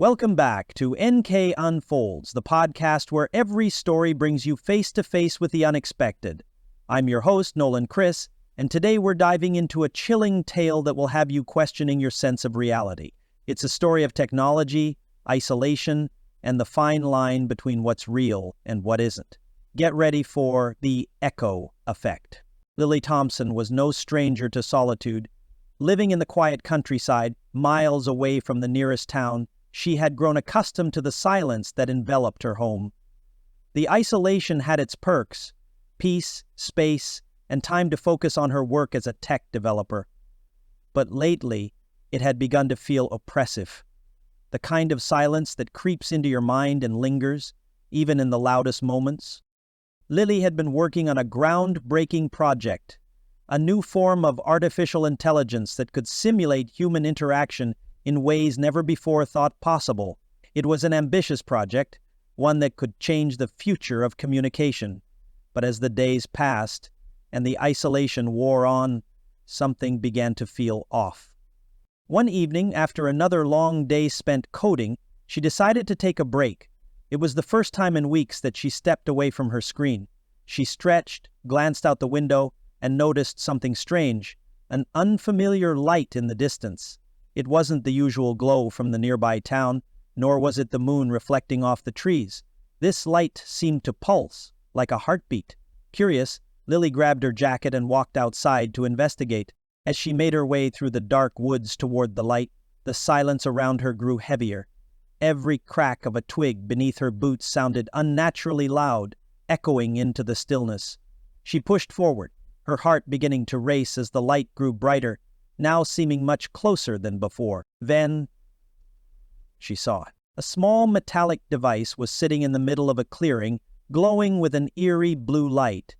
Welcome back to NK Unfolds, the podcast where every story brings you face to face with the unexpected. I'm your host, Nolen Kris, and today we're diving into a chilling tale that will have you questioning your sense of reality. It's a story of technology, isolation, and the fine line between what's real and what isn't. Get ready for the echo effect. Lily Thompson was no stranger to solitude. Living in the quiet countryside, miles away from the nearest town, she had grown accustomed to the silence that enveloped her home. The isolation had its perks: peace, space, and time to focus on her work as a tech developer. But lately, it had begun to feel oppressive. The kind of silence that creeps into your mind and lingers, even in the loudest moments. Lily had been working on a groundbreaking project, a new form of artificial intelligence that could simulate human interaction in ways never before thought possible. It was an ambitious project, one that could change the future of communication. But as the days passed and the isolation wore on, something began to feel off. One evening, after another long day spent coding, she decided to take a break. It was the first time in weeks that she stepped away from her screen. She stretched, glanced out the window, and noticed something strange: an unfamiliar light in the distance. It wasn't the usual glow from the nearby town, nor was it the moon reflecting off the trees. This light seemed to pulse, like a heartbeat. Curious, Lily grabbed her jacket and walked outside to investigate. As she made her way through the dark woods toward the light, the silence around her grew heavier. Every crack of a twig beneath her boots sounded unnaturally loud, echoing into the stillness. She pushed forward, her heart beginning to race as the light grew brighter, now seeming much closer than before. Then she saw it. A small metallic device was sitting in the middle of a clearing, glowing with an eerie blue light.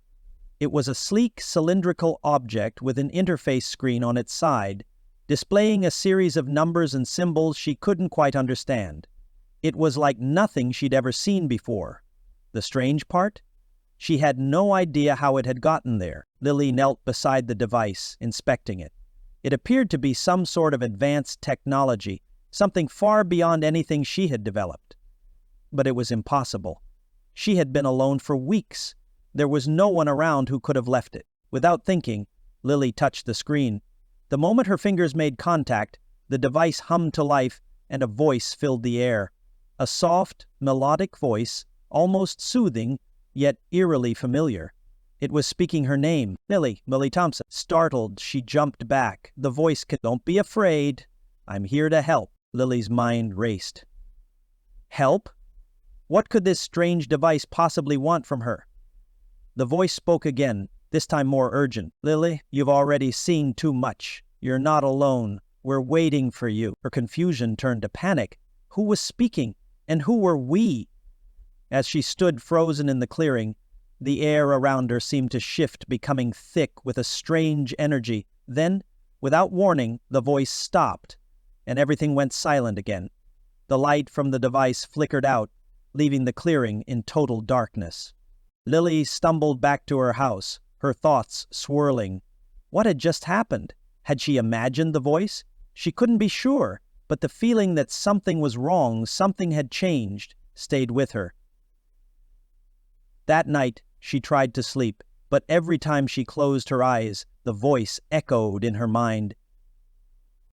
It was a sleek, cylindrical object with an interface screen on its side, displaying a series of numbers and symbols she couldn't quite understand. It was like nothing she'd ever seen before. The strange part? She had no idea how it had gotten there. Lily knelt beside the device, inspecting it. It appeared to be some sort of advanced technology, something far beyond anything she had developed. But it was impossible. She had been alone for weeks. There was no one around who could have left it. Without thinking, Lily touched the screen. The moment her fingers made contact, the device hummed to life and a voice filled the air. A soft, melodic voice, almost soothing, yet eerily familiar. It was speaking her name, Lily Thompson. Startled, she jumped back. The voice could, "Don't be afraid. I'm here to help." Lily's mind raced. Help? What could this strange device possibly want from her? The voice spoke again, this time more urgent. "Lily, you've already seen too much. You're not alone. We're waiting for you." Her confusion turned to panic. Who was speaking? And who were we? As she stood frozen in the clearing, the air around her seemed to shift, becoming thick with a strange energy. Then, without warning, the voice stopped, and everything went silent again. The light from the device flickered out, leaving the clearing in total darkness. Lily stumbled back to her house, her thoughts swirling. What had just happened? Had she imagined the voice? She couldn't be sure, but the feeling that something was wrong, something had changed, stayed with her. That night, she tried to sleep, but every time she closed her eyes, the voice echoed in her mind.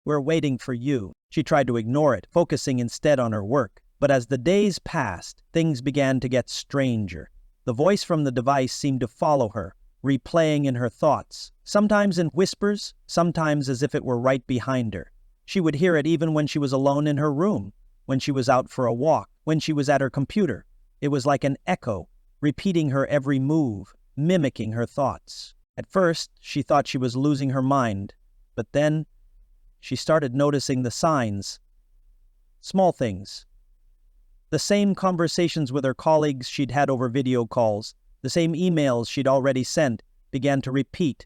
"We're waiting for you." She tried to ignore it, focusing instead on her work. But as the days passed, things began to get stranger. The voice from the device seemed to follow her, replaying in her thoughts, sometimes in whispers, sometimes as if it were right behind her. She would hear it even when she was alone in her room, when she was out for a walk, when she was at her computer. It was like an echo, repeating her every move, mimicking her thoughts. At first, she thought she was losing her mind, but then she started noticing the signs. Small things. The same conversations with her colleagues she'd had over video calls, the same emails she'd already sent, began to repeat,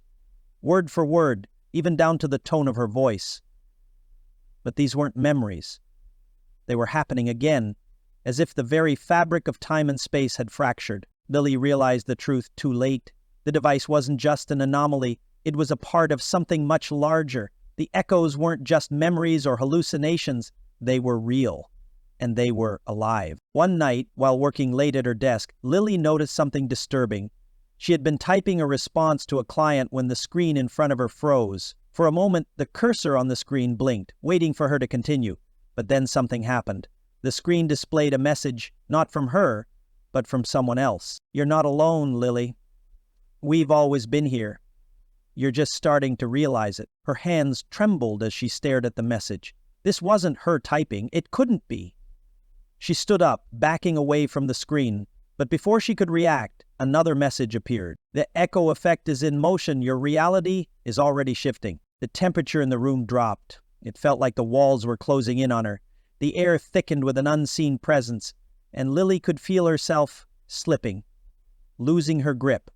word for word, even down to the tone of her voice. But these weren't memories. They were happening again, as if the very fabric of time and space had fractured. Lily realized the truth too late. The device wasn't just an anomaly, it was a part of something much larger. The echoes weren't just memories or hallucinations, they were real. and they were alive. One night, while working late at her desk, Lily noticed something disturbing. She had been typing a response to a client when the screen in front of her froze. For a moment, the cursor on the screen blinked, waiting for her to continue. But then something happened. The screen displayed a message, not from her, but from someone else. "You're not alone, Lily. We've always been here. You're just starting to realize it." Her hands trembled as she stared at the message. This wasn't her typing. It couldn't be. She stood up, backing away from the screen. But before she could react, another message appeared. "The echo effect is in motion. Your reality is already shifting." The temperature in the room dropped. It felt like the walls were closing in on her. The air thickened with an unseen presence, and Lily could feel herself slipping, losing her grip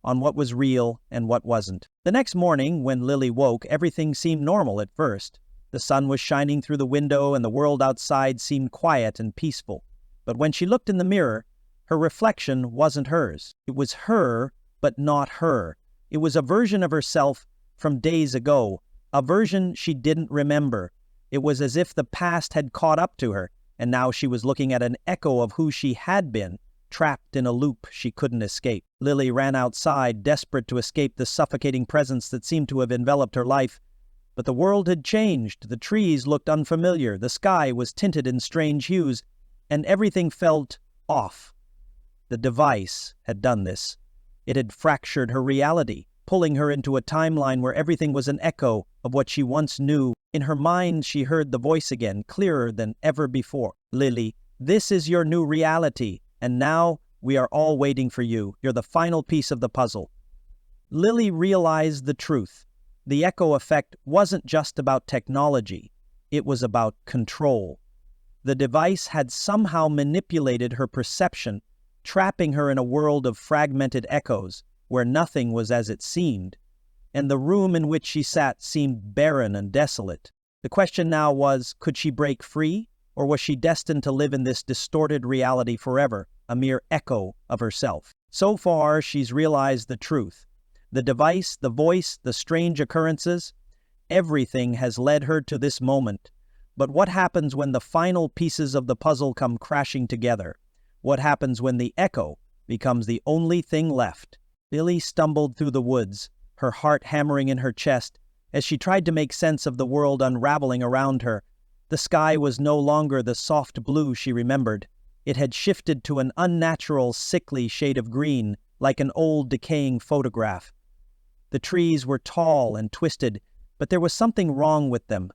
on what was real and what wasn't. The next morning, when Lily woke, everything seemed normal at first. The sun was shining through the window and the world outside seemed quiet and peaceful. But when she looked in the mirror, her reflection wasn't hers. It was her, but not her. It was a version of herself from days ago, a version she didn't remember. It was as if the past had caught up to her, and now she was looking at an echo of who she had been, trapped in a loop she couldn't escape. Lily ran outside, desperate to escape the suffocating presence that seemed to have enveloped her life. But the world had changed. The trees looked unfamiliar, the sky was tinted in strange hues, and everything felt off. The device had done this. It had fractured her reality, pulling her into a timeline where everything was an echo of what she once knew. In her mind, she heard the voice again, clearer than ever before. "Lily, this is your new reality, and now we are all waiting for you. You're the final piece of the puzzle." Lily realized the truth. The echo effect wasn't just about technology. It was about control. The device had somehow manipulated her perception, trapping her in a world of fragmented echoes where nothing was as it seemed, and the room in which she sat seemed barren and desolate. The question now was, could she break free, or was she destined to live in this distorted reality forever, a mere echo of herself? So far, she's realized the truth. The device, the voice, the strange occurrences, everything has led her to this moment. But what happens when the final pieces of the puzzle come crashing together? What happens when the echo becomes the only thing left? Lily stumbled through the woods, her heart hammering in her chest, as she tried to make sense of the world unraveling around her. The sky was no longer the soft blue she remembered. It had shifted to an unnatural, sickly shade of green, like an old, decaying photograph. The trees were tall and twisted, but there was something wrong with them,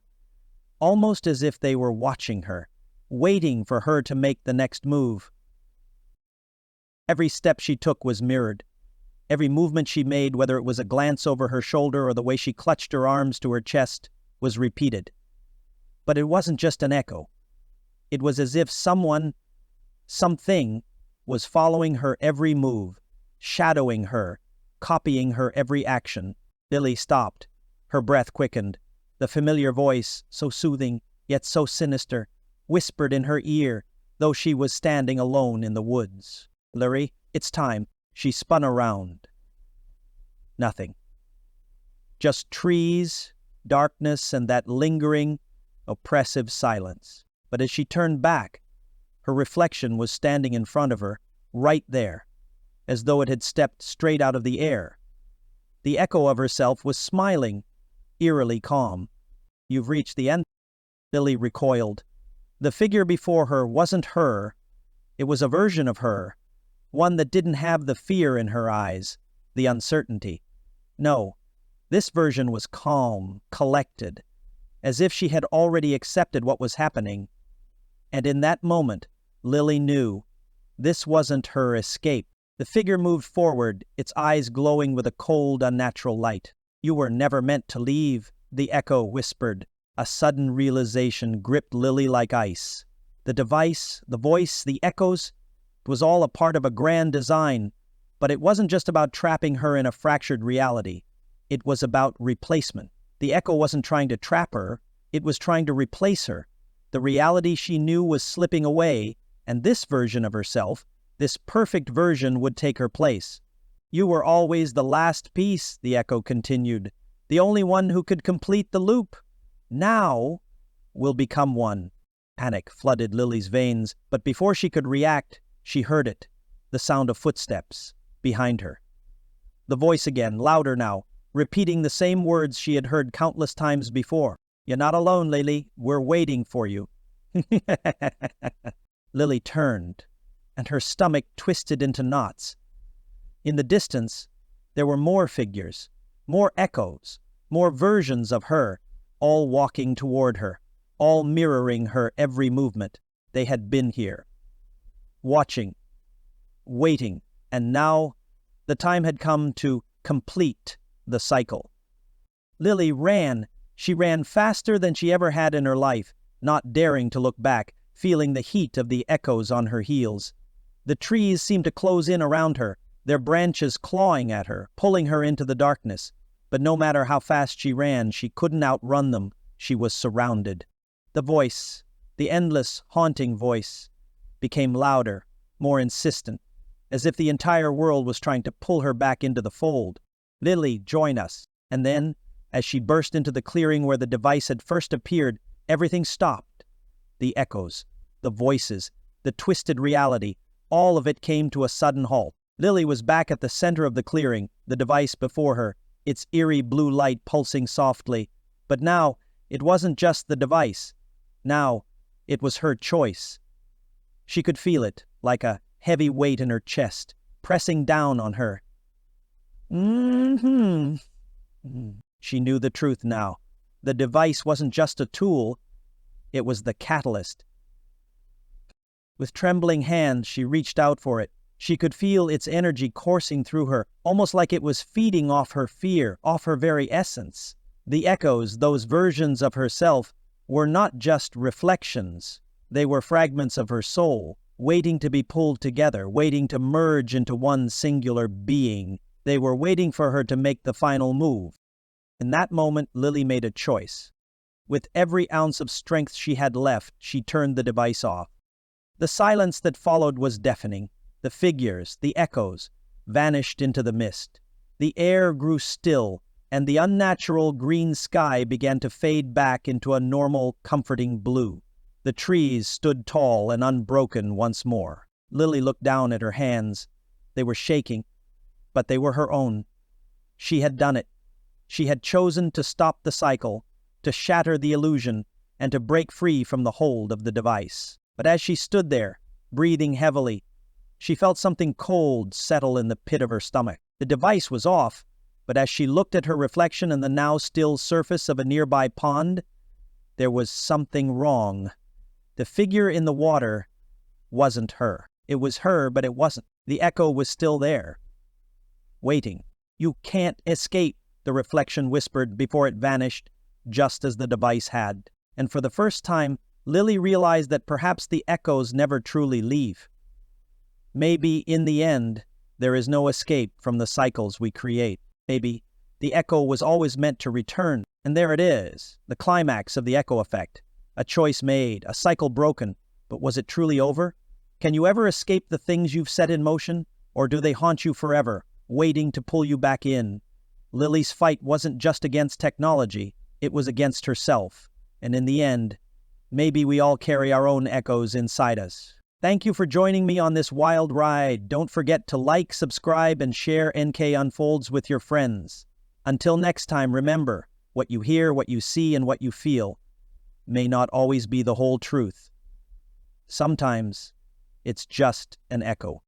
almost as if they were watching her, waiting for her to make the next move. Every step she took was mirrored. Every movement she made, whether it was a glance over her shoulder or the way she clutched her arms to her chest, was repeated. But it wasn't just an echo. It was as if someone, something, was following her every move, shadowing her, copying her every action. Lily stopped. Her breath quickened. The familiar voice, so soothing, yet so sinister, whispered in her ear, though she was standing alone in the woods. "Lily, it's time." She spun around. Nothing. Just trees, darkness, and that lingering, oppressive silence. But as she turned back, her reflection was standing in front of her, right there, as though it had stepped straight out of the air. The echo of herself was smiling, eerily calm. "You've reached the end." Lily recoiled. The figure before her wasn't her. It was a version of her, one that didn't have the fear in her eyes, the uncertainty. No, this version was calm, collected, as if she had already accepted what was happening. And in that moment, Lily knew this wasn't her escape. The figure moved forward, its eyes glowing with a cold, unnatural light. "You were never meant to leave," the echo whispered. A sudden realization gripped Lily like ice. The device, the voice, the echoes, it was all a part of a grand design, but it wasn't just about trapping her in a fractured reality. It was about replacement. The echo wasn't trying to trap her, it was trying to replace her. The reality she knew was slipping away, and this version of herself, this perfect version, would take her place. "You were always the last piece," the echo continued, "the only one who could complete the loop. Now we'll become one." Panic flooded Lily's veins, but before she could react, she heard it, the sound of footsteps behind her. The voice again, louder now, repeating the same words she had heard countless times before. "You're not alone, Lily. We're waiting for you." Lily turned, and her stomach twisted into knots. In the distance, there were more figures, more echoes, more versions of her, all walking toward her, all mirroring her every movement. They had been here, watching, waiting, and now the time had come to complete the cycle. Lily ran. She ran faster than she ever had in her life, not daring to look back, feeling the heat of the echoes on her heels. The trees seemed to close in around her, their branches clawing at her, pulling her into the darkness. But no matter how fast she ran, she couldn't outrun them. She was surrounded. The voice, the endless, haunting voice, became louder, more insistent, as if the entire world was trying to pull her back into the fold. "Lily, join us." And then, as she burst into the clearing where the device had first appeared, everything stopped. The echoes, the voices, the twisted reality, all of it came to a sudden halt. Lily was back at the center of the clearing, the device before her, its eerie blue light pulsing softly. But now, it wasn't just the device. Now, it was her choice. She could feel it, like a heavy weight in her chest, pressing down on her. She knew the truth now. The device wasn't just a tool, it was the catalyst. With trembling hands, she reached out for it. She could feel its energy coursing through her, almost like it was feeding off her fear, off her very essence. The echoes, those versions of herself, were not just reflections. They were fragments of her soul, waiting to be pulled together, waiting to merge into one singular being. They were waiting for her to make the final move. In that moment, Lily made a choice. With every ounce of strength she had left, she turned the device off. The silence that followed was deafening. The figures, the echoes, vanished into the mist. The air grew still, and the unnatural green sky began to fade back into a normal, comforting blue. The trees stood tall and unbroken once more. Lily looked down at her hands. They were shaking, but they were her own. She had done it. She had chosen to stop the cycle, to shatter the illusion, and to break free from the hold of the device. But as she stood there, breathing heavily, she felt something cold settle in the pit of her stomach. The device was off, but as she looked at her reflection in the now still surface of a nearby pond, there was something wrong. The figure in the water wasn't her. It was her, but it wasn't. The echo was still there, waiting. "You can't escape," the reflection whispered before it vanished, just as the device had. And for the first time, Lily realized that perhaps the echoes never truly leave. Maybe, in the end, there is no escape from the cycles we create. Maybe the echo was always meant to return. And there it is, the climax of the echo effect. A choice made, a cycle broken. But was it truly over? Can you ever escape the things you've set in motion? Or do they haunt you forever, waiting to pull you back in? Lily's fight wasn't just against technology, it was against herself. And in the end, maybe we all carry our own echoes inside us. Thank you for joining me on this wild ride. Don't forget to like, subscribe, and share NK Unfolds with your friends. Until next time, remember, what you hear, what you see, and what you feel may not always be the whole truth. Sometimes it's just an echo.